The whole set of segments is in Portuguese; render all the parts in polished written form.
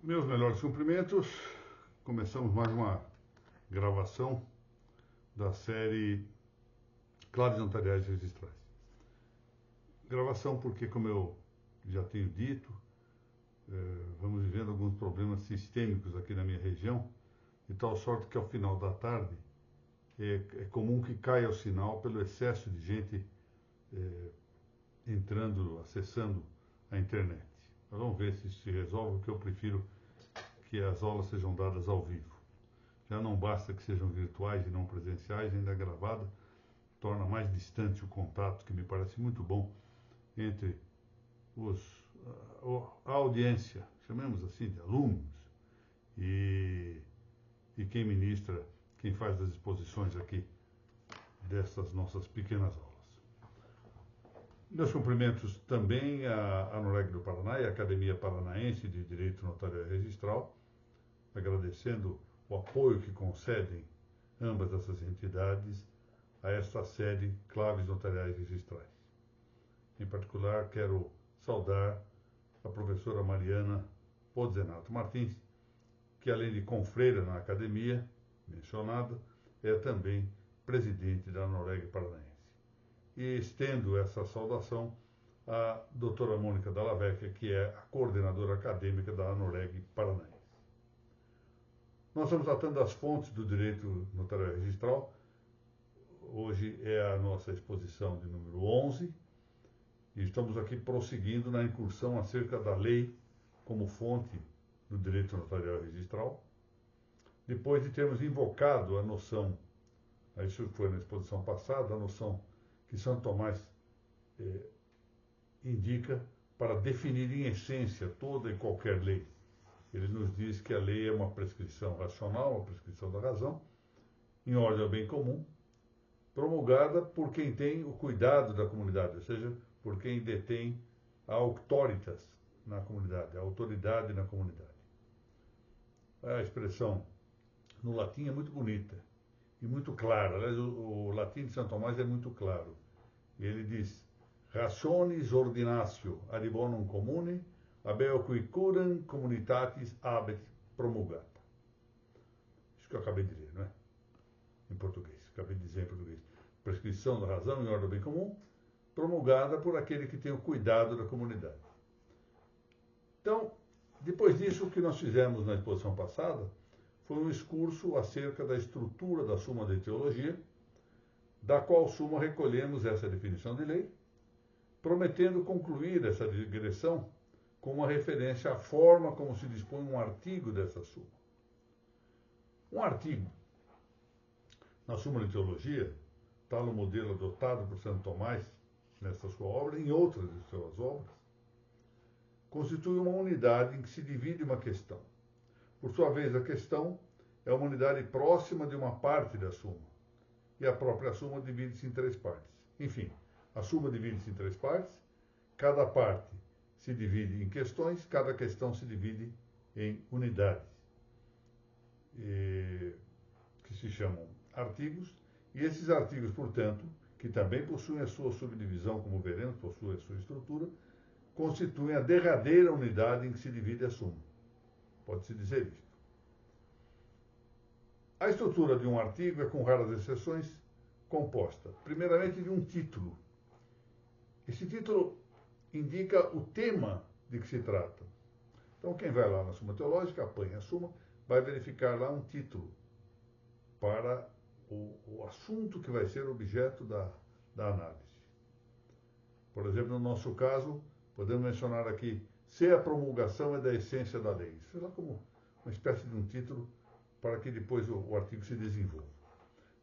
Meus melhores cumprimentos. Começamos mais uma gravação da série Claves Notariais Registrais. Gravação porque, como eu já tenho dito, vamos vivendo alguns problemas sistêmicos aqui na minha região, de tal sorte que ao final da tarde é comum que caia o sinal pelo excesso de gente entrando, acessando a internet. Mas vamos ver se isso se resolve, porque eu prefiro que as aulas sejam dadas ao vivo. Já não basta que sejam virtuais e não presenciais, ainda gravada, torna mais distante o contato, que me parece muito bom, entre a audiência, chamemos assim, de alunos, e quem ministra, quem faz as exposições aqui dessas nossas pequenas aulas. Meus cumprimentos também à NOREG do Paraná e à Academia Paranaense de Direito Notarial e Registral, agradecendo o apoio que concedem ambas essas entidades a esta série Claves Notariais Registrais. Em particular, quero saudar a professora Mariana Pozzenato Martins, que além de confreira na academia mencionada, é também presidente da NOREG Paranaense. E estendo essa saudação à doutora Mônica Dalla Vecchia, que é a coordenadora acadêmica da NOREG Paranaense. Nós estamos tratando das fontes do direito notarial e registral. Hoje é a nossa exposição de número 11 e estamos aqui prosseguindo na incursão acerca da lei como fonte do direito notarial e registral. Depois de termos invocado a noção, isso foi na exposição passada, a noção que Santo Tomás indica para definir em essência toda e qualquer lei. Ele nos diz que a lei é uma prescrição racional, uma prescrição da razão, em ordem ao bem comum, promulgada por quem tem o cuidado da comunidade, ou seja, por quem detém a auctoritas na comunidade, a autoridade na comunidade. A expressão no latim é muito bonita e muito clara. Aliás, o latim de Santo Tomás é muito claro. Ele diz: rationis ordinatio ad bonum commune habeo qui curam communitatis habet promulgata. Isso que eu acabei de ler, não é? Em português. Acabei de dizer em português. Prescrição da razão em ordem ao bem comum, promulgada por aquele que tem o cuidado da comunidade. Então, depois disso, o que nós fizemos na exposição passada foi um excurso acerca da estrutura da Suma de Teologia, da qual suma recolhemos essa definição de lei, prometendo concluir essa digressão com uma referência à forma como se dispõe um artigo dessa suma. Um artigo na Suma de Teologia, tal no modelo adotado por Santo Tomás nessa sua obra, em outras de suas obras, constitui uma unidade em que se divide uma questão. Por sua vez, a questão é uma unidade próxima de uma parte da suma, e a própria suma divide-se em três partes. Enfim, a suma divide-se em três partes, cada parte se divide em questões, cada questão se divide em unidades, que se chamam artigos, e esses artigos, portanto, que também possuem a sua subdivisão, como veremos, possuem a sua estrutura, constituem a derradeira unidade em que se divide a suma. Pode-se dizer isto. A estrutura de um artigo é, com raras exceções, composta, primeiramente, de um título. Esse título indica o tema de que se trata. Então, quem vai lá na Suma Teológica, apanha a suma, vai verificar lá um título para o assunto que vai ser objeto da análise. Por exemplo, no nosso caso, podemos mencionar aqui: se a promulgação é da essência da lei. Isso é lá como uma espécie de um título para que depois o artigo se desenvolva.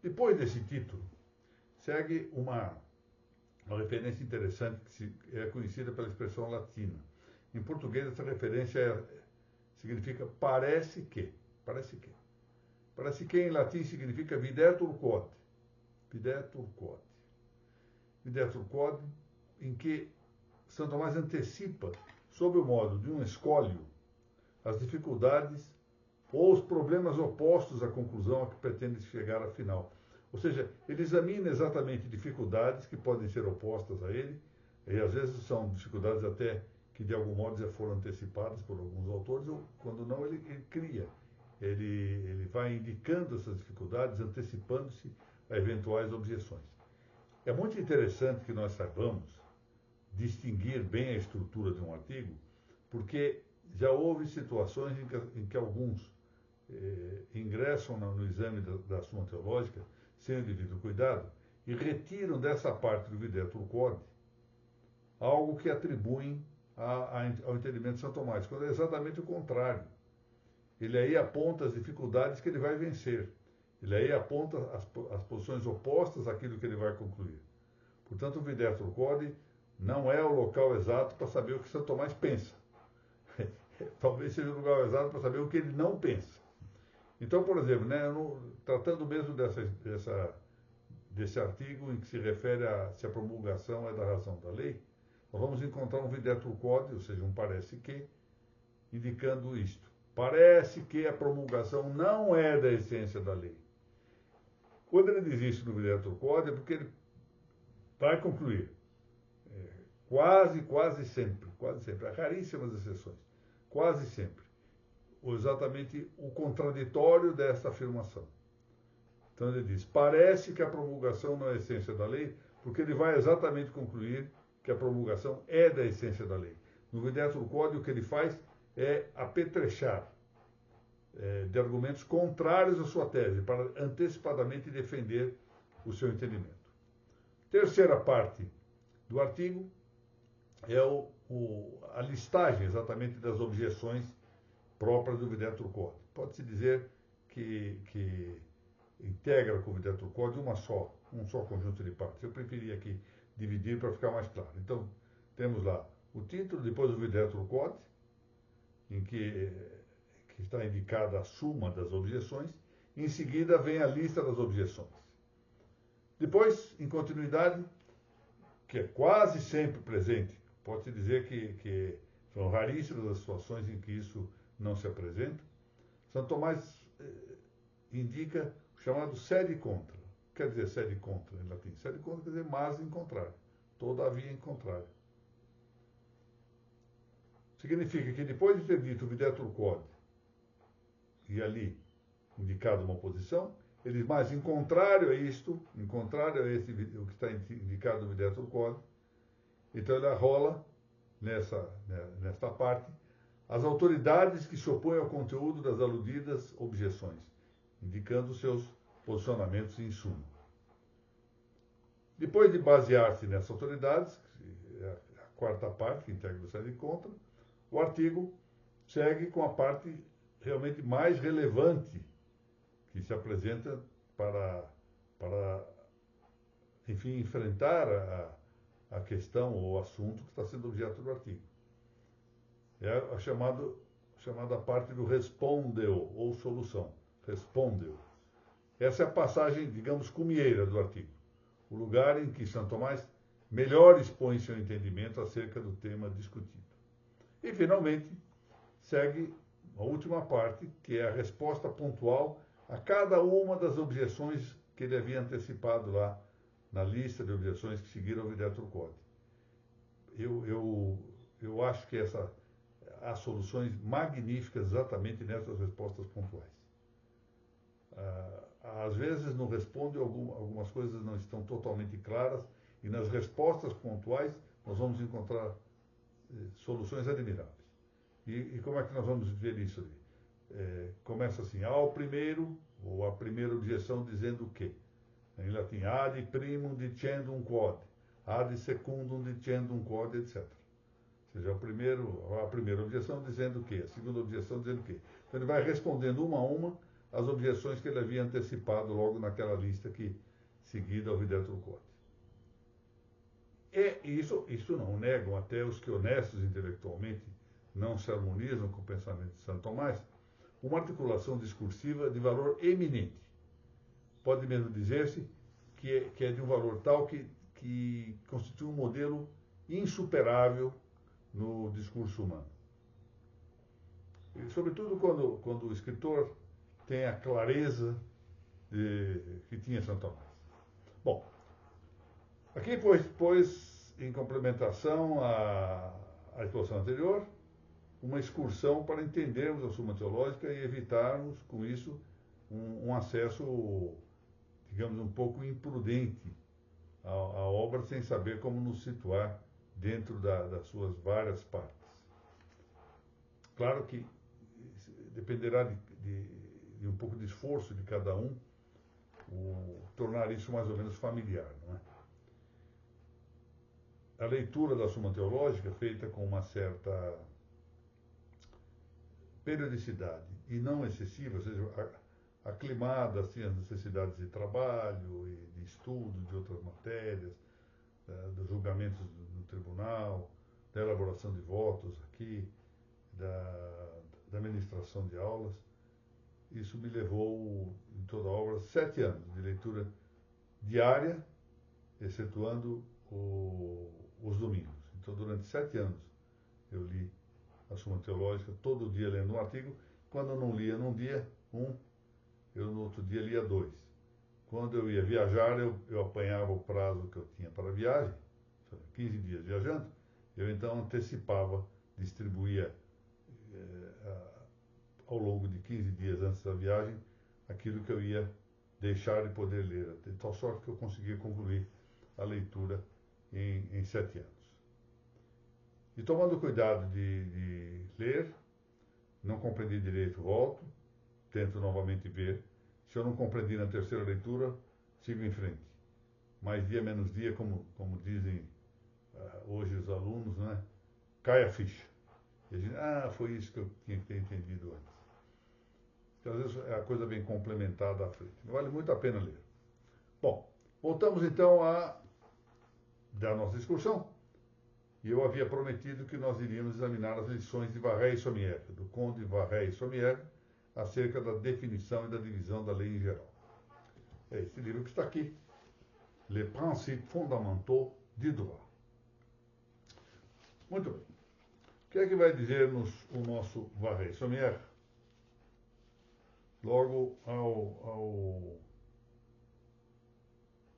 Depois desse título, segue uma referência interessante que é conhecida pela expressão latina. Em português, essa referência significa parece que. Parece que. Parece que em latim significa videtur quod. Videtur quod. Videtur quod, em que Santo Tomás antecipa, sob o modo de um escólio, as dificuldades ou os problemas opostos à conclusão a que pretende chegar afinal. Ou seja, ele examina exatamente dificuldades que podem ser opostas a ele, e às vezes são dificuldades até que de algum modo já foram antecipadas por alguns autores, ou quando não, ele cria. Ele vai indicando essas dificuldades, antecipando-se a eventuais objeções. É muito interessante que nós saibamos distinguir bem a estrutura de um artigo, porque já houve situações em que alguns ingressam no exame da Suma Teológica sem o devido cuidado e retiram dessa parte do Videtur Quod algo que atribuem ao entendimento de São Tomás, quando é exatamente o contrário. Ele aí aponta as dificuldades que ele vai vencer. Ele aí aponta as posições opostas àquilo que ele vai concluir. Portanto, o Videtur Quod não é o local exato para saber o que São Tomás pensa. Talvez seja o lugar exato para saber o que ele não pensa. Então, por exemplo, né, tratando mesmo desse artigo em que se refere a se a promulgação é da razão da lei, nós vamos encontrar um Videtur Quod, ou seja, um parece que, indicando isto. Parece que a promulgação não é da essência da lei. Quando ele diz isso no Videtur Quod, é porque ele vai concluir. Quase sempre, há raríssimas exceções, quase sempre, exatamente o contraditório dessa afirmação. Então ele diz, parece que a promulgação não é a essência da lei, porque ele vai exatamente concluir que a promulgação é da essência da lei. No Videtur Quod, o que ele faz é apetrechar de argumentos contrários à sua tese, para antecipadamente defender o seu entendimento. Terceira parte do artigo é a listagem exatamente das objeções próprias do Videtur Quod. Pode-se dizer que integra com o Videtur Quod um só conjunto de partes. Eu preferi aqui dividir para ficar mais claro. Então, temos lá o título, depois o Videtur Quod, em que está indicada a suma das objeções, em seguida vem a lista das objeções. Depois, em continuidade, que é quase sempre presente, pode-se dizer que são raríssimas as situações em que isso não se apresenta, São Tomás indica o chamado sede contra. O que quer dizer sede contra em latim? Sede contra quer dizer mas em contrário, todavia em contrário. Significa que depois de ter dito o Videtur Quod e ali indicado uma posição, ele mais em contrário a isto, em contrário a o que está indicado no Videtur Quod, então ele arrola nesta parte as autoridades que se opõem ao conteúdo das aludidas objeções, indicando seus posicionamentos em suma. Depois de basear-se nessas autoridades, que é a quarta parte, que integra o sede e contra, o artigo segue com a parte realmente mais relevante que se apresenta para enfim, enfrentar a questão ou o assunto que está sendo objeto do artigo. É a chamada parte do respondeu, ou solução. Respondeu. Essa é a passagem, digamos, cumieira do artigo. O lugar em que São Tomás melhor expõe seu entendimento acerca do tema discutido. E, finalmente, segue a última parte, que é a resposta pontual a cada uma das objeções que ele havia antecipado lá na lista de objeções que seguiram o Videtur Quod. Eu acho que há soluções magníficas exatamente nessas respostas pontuais. Às vezes não responde, algumas coisas não estão totalmente claras, e nas respostas pontuais nós vamos encontrar soluções admiráveis. E como é que nós vamos ver isso ali? Começa assim, ao primeiro, ou a primeira objeção dizendo o quê? Em latim, ad primum dicendum quod, ad secundum dicendum quod, etc. Ou seja, a primeira objeção dizendo o quê? A segunda objeção dizendo o quê? Então ele vai respondendo uma a uma as objeções que ele havia antecipado logo naquela lista que seguida ao Videtur Quod. E isso não negam até os que honestos intelectualmente não se harmonizam com o pensamento de Santo Tomás, uma articulação discursiva de valor eminente. Pode mesmo dizer-se que é de um valor tal que constitui um modelo insuperável no discurso humano. E, sobretudo quando o escritor tem a clareza que tinha Santo Tomás. Bom, aqui pois em complementação a exposição anterior, uma excursão para entendermos a Suma Teológica e evitarmos, com isso, um acesso, digamos, um pouco imprudente à obra, sem saber como nos situar dentro das suas várias partes. Claro que dependerá de um pouco de esforço de cada um, tornar isso mais ou menos familiar, não é? A leitura da Suma Teológica, feita com uma certa periodicidade e não excessiva, ou seja, aclimada assim, às necessidades de trabalho e de estudo de outras matérias, dos julgamentos no tribunal, da elaboração de votos aqui, da ministração de aulas. Isso me levou, em toda a obra, 7 anos de leitura diária, excetuando os domingos. Então, durante 7 anos, eu li a Suma Teológica, todo dia lendo um artigo. Quando eu não lia num dia, eu no outro dia lia 2. Quando eu ia viajar, eu apanhava o prazo que eu tinha para a viagem, 15 dias viajando, eu então antecipava, distribuía ao longo de 15 dias antes da viagem, aquilo que eu ia deixar de poder ler, de tal sorte que eu conseguia concluir a leitura em 7 anos. E tomando cuidado de ler, não compreendi direito, volto, tento novamente ver. Se eu não compreendi na terceira leitura, sigo em frente. Mais dia, menos dia, como dizem hoje os alunos, né? Cai a ficha. E a gente, foi isso que eu tinha que ter entendido antes. Então, às vezes, a coisa vem complementada à frente. Vale muito a pena ler. Bom, voltamos então da nossa excursão. E eu havia prometido que nós iríamos examinar as lições de Varret e Sommières, do Conde Varret e Sommières, acerca da definição e da divisão da lei em geral. É esse livro que está aqui, Les Principes Fondamentaux du Droit. Muito bem. O que é que vai dizer-nos o nosso Varret e Sommières? Logo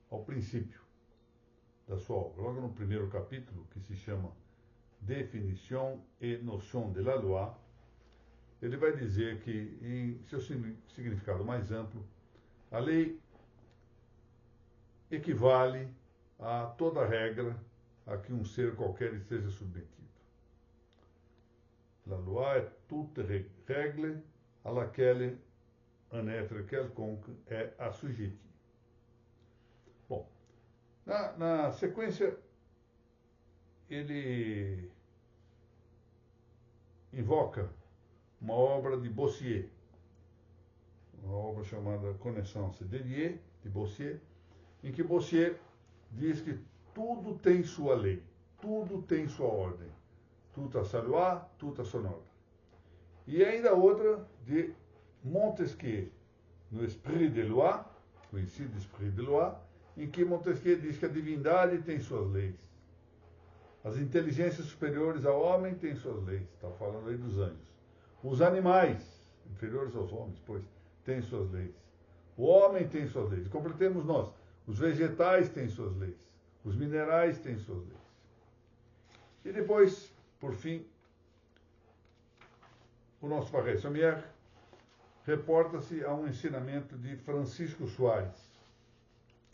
ao princípio da sua obra, logo no primeiro capítulo, que se chama Définition et notion de la loi, ele vai dizer que, em seu significado mais amplo, a lei equivale a toda regra a que um ser qualquer esteja submetido. La loi est toute règle à laquelle un être quelconque est assujetti. Bom, na sequência, ele invoca uma obra de Boissier, uma obra chamada Connaissance dédiée, de Boissier, em que Boissier diz que tudo tem sua lei, tudo tem sua ordem, tout a sa loi, tout a son ordre. E ainda outra de Montesquieu, no Esprit de Loi, conhecido Esprit de Loi, em que Montesquieu diz que a divindade tem suas leis. As inteligências superiores ao homem têm suas leis. Está falando aí dos anjos. Os animais, inferiores aos homens, pois, têm suas leis. O homem tem suas leis. Completemos nós. Os vegetais têm suas leis. Os minerais têm suas leis. E depois, por fim, o nosso Varret e Sommières reporta-se a um ensinamento de Francisco Soares,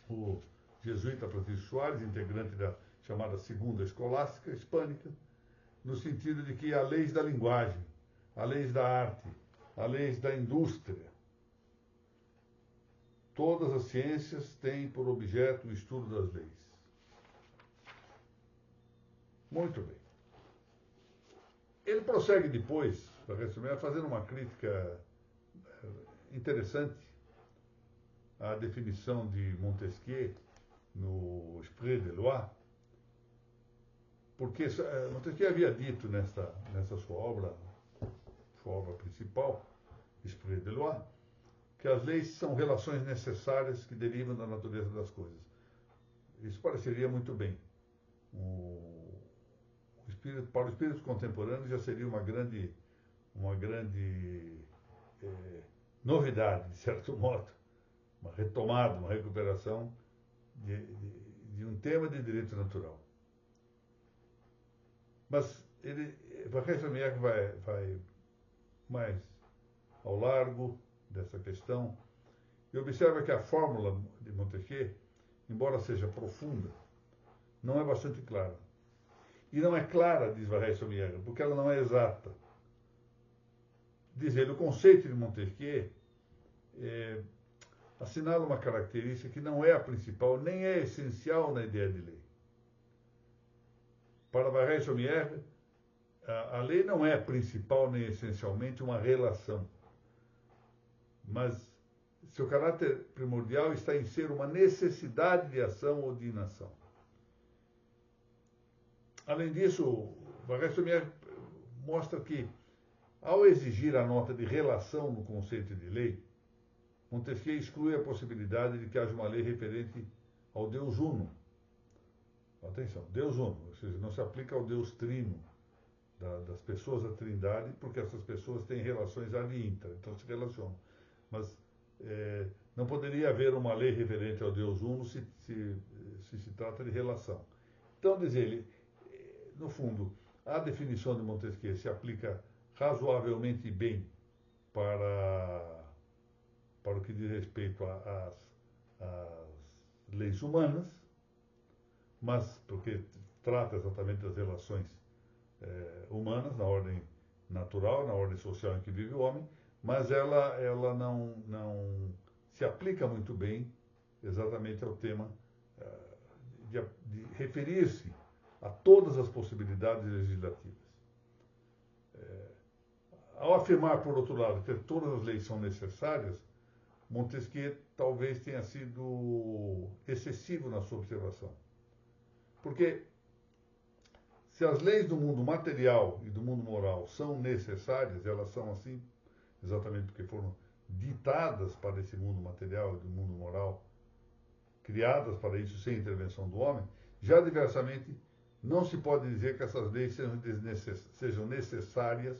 o jesuíta Francisco Soares, integrante da chamada Segunda Escolástica Hispânica, no sentido de que há leis da linguagem, há leis da arte, há leis da indústria. Todas as ciências têm por objeto o estudo das leis. Muito bem. Ele prossegue depois, para resumir, fazendo uma crítica interessante à definição de Montesquieu no Esprit de Loi, porque Montesquieu havia dito nessa sua obra principal, Esprit de Loi, que as leis são relações necessárias que derivam da natureza das coisas. Isso pareceria muito bem. Para o espírito contemporâneo já seria uma grande novidade, de certo modo, uma retomada, uma recuperação de um tema de direito natural. Mas Weierstrass vai mais ao largo dessa questão e observa que a fórmula de Montesquieu, embora seja profunda, não é bastante clara. E não é clara, diz Weierstrass, porque ela não é exata. Diz ele, o conceito de Montesquieu assinala uma característica que não é a principal, nem é essencial na ideia de lei. Para Weierstrass, a lei não é principal nem essencialmente uma relação, mas seu caráter primordial está em ser uma necessidade de ação ou de inação. Além disso, Weierstrass mostra que, ao exigir a nota de relação no conceito de lei, Montesquieu exclui a possibilidade de que haja uma lei referente ao Deus Uno. Atenção, Deus Uno, ou seja, não se aplica ao Deus Trino, das pessoas da Trindade, porque essas pessoas têm relações ad intra, então se relacionam. Mas não poderia haver uma lei referente ao Deus Uno se trata de relação. Então, diz ele, no fundo, a definição de Montesquieu se aplica razoavelmente bem para o que diz respeito às leis humanas, mas porque trata exatamente das relações humanas, na ordem natural, na ordem social em que vive o homem, mas ela não se aplica muito bem exatamente ao tema de referir-se a todas as possibilidades legislativas. Ao afirmar, por outro lado, que todas as leis são necessárias, Montesquieu talvez tenha sido excessivo na sua observação. Porque se as leis do mundo material e do mundo moral são necessárias, elas são assim exatamente porque foram ditadas para esse mundo material e do mundo moral, criadas para isso sem intervenção do homem, já diversamente não se pode dizer que essas leis sejam necessárias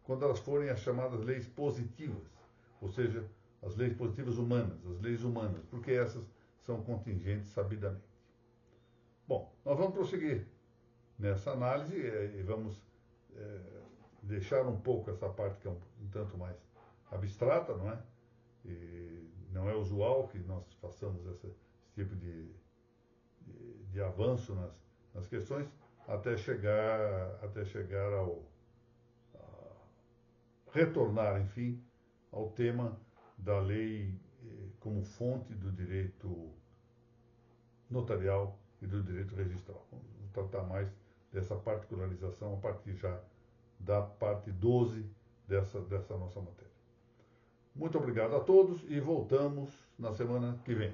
quando elas forem as chamadas leis positivas, ou seja, as leis positivas humanas, as leis humanas, porque essas são contingentes sabidamente. Bom, nós vamos prosseguir nessa análise e vamos deixar um pouco essa parte que é um tanto mais abstrata, não é? E não é usual que nós façamos esse tipo de avanço nas questões até chegar ao retornar, enfim, ao tema da lei como fonte do direito notarial e do direito registral. Vamos tratar mais dessa particularização a partir já da parte 12 dessa nossa matéria. Muito obrigado a todos e voltamos na semana que vem.